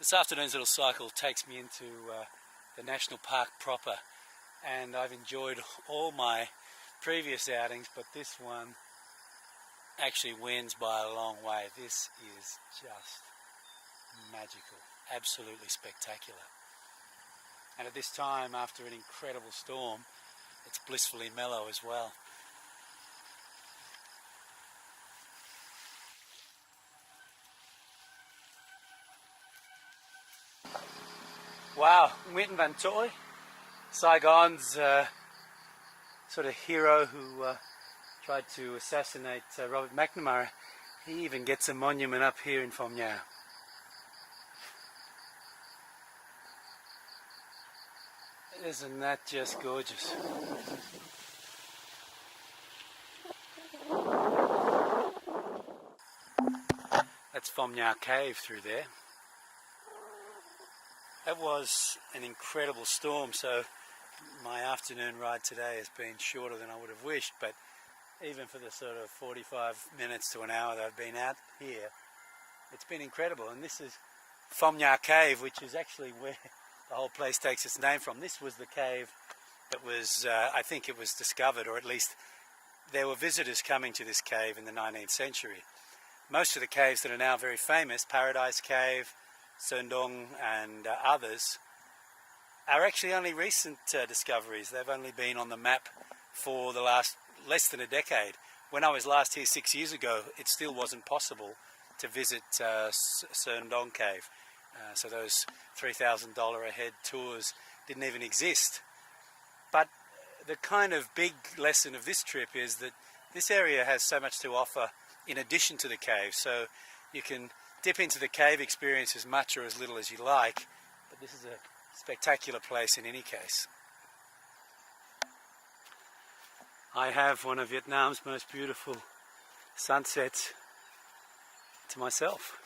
This afternoon's little cycle takes me into the national park proper, and I've enjoyed all my previous outings, but this one actually wins by a long way. This is just magical, absolutely spectacular. And at this time, after an incredible storm, it's blissfully mellow as well. Wow, Nguyen Van Toy, Saigon's sort of hero who tried to assassinate Robert McNamara. He even gets a monument up here in Phong Nha. Isn't that just gorgeous? That's Phong Nha Cave through there. That was an incredible storm, so my afternoon ride today has been shorter than I would have wished, but even for the sort of 45 minutes to an hour that I've been out here, it's been incredible. And this is Phong Nha Cave, which is actually where the whole place takes its name from. This was the cave that was, I think it was discovered, or at least there were visitors coming to this cave in the 19th century. Most of the caves that are now very famous, Paradise Cave, Sundong and others, are actually only recent discoveries. They've only been on the map for the last less than a decade. When I was last here 6 years ago, it still wasn't possible to visit Sundong Cave. So those $3,000 a head tours didn't even exist. But the kind of big lesson of this trip is that this area has so much to offer in addition to the cave. So you can dip into the cave experience as much or as little as you like, but this is a spectacular place in any case. I have one of Vietnam's most beautiful sunsets to myself.